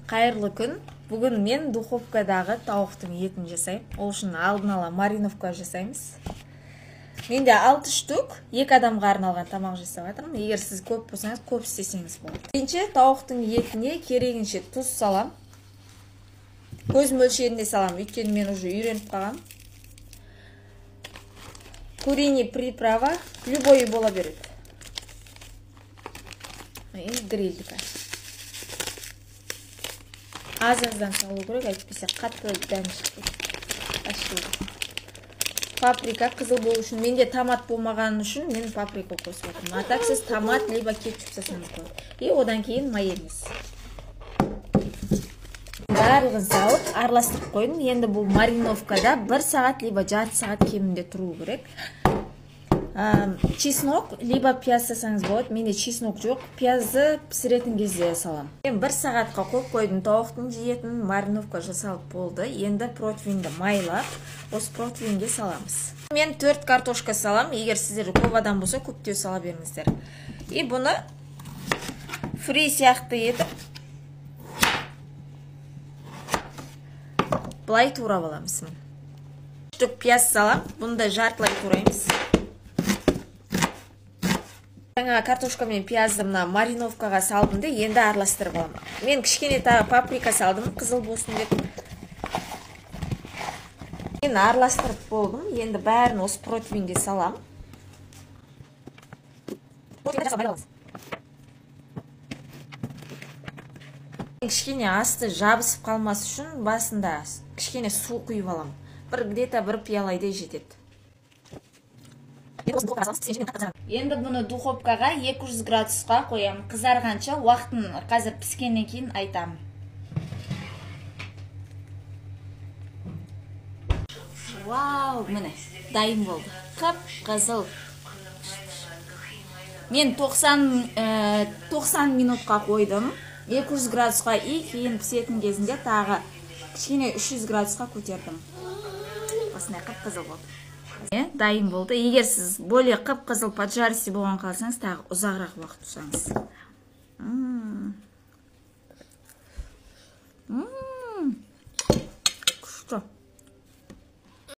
Қайырлы күн. Бүгін мен духовкадағы тауықтың етін жасаймын. Ол үшін алдын ала мариновка жасаймыз. Менде 6 штук 2 адамға арналған тамақ жасап жатырмын. Егер сіз көп болсаңыз, көп істесеңіз болады. Бірінші тауықтың етіне керегінше тұз салам. Көз мөлшерінде салам, өйткені мен уже үйреніп қалғам. Куриный приправа, любой бола береді. Грильдіка. Аз-аздан салу керек, әйтпесе қатты дәм шығады. Паприка қызыл болу үшін, менде томат болмаған үшін мен паприка қосып жатырмын. А так сіз томат либо кетчуп жасаңыз болады. И одан кейін майонез. Барлығын салып, араластырып қойдым. Енді бұл мариновкада 1 сағат либо жарты сағат кемінде тұру керек. Чеснок либо пияз жасаңыз болады. Менде чеснок жоқ. Пиязды пісіретін кезде салам. Мен 1 сағатқа қойып қойдым тауықтың жетін, мариновка жасалып болды. Енді протеинді майлап, осы протеинге саламыз. Мен 4 картошка салам. Егер сіздер көп адам болса, көптеу сала беріңіздер. И бұны фри сияқты етіп былай турап аламыз. Штук пияз салам. Бұны да жартылай тураймыз. Жаңа картошка мен пиязды мына мариновкаға салдым да, енді араластырып аламын. Мен кішкене тағы паприка салдым, қызыл болсын деп. Мен араластырып болдым. Енді бәрін осы протеинге салам. Кішкене асты жабысып қалмас үшін басында кішкене су құйып алам. Где-то 1 пиалайдай жетеді. Енді бұны духовкаға 200 градусқа қоям. Қызарғанша уақытын қазір піскеннен кейін айтам. Вау, міне, дайын болды. Қып-қызыл. Мен 90 минутқа қойдым. 200 градусқа и кейін пісетін кезінде тағы кішкене 300 градусқа көтердім. Осындай қып-қызыл болды. Дайын болды. Егер сіз более қып-қызыл поджарisi болған қалсаңыз, тағы ұзағырақ уақыт тұрсаңыз.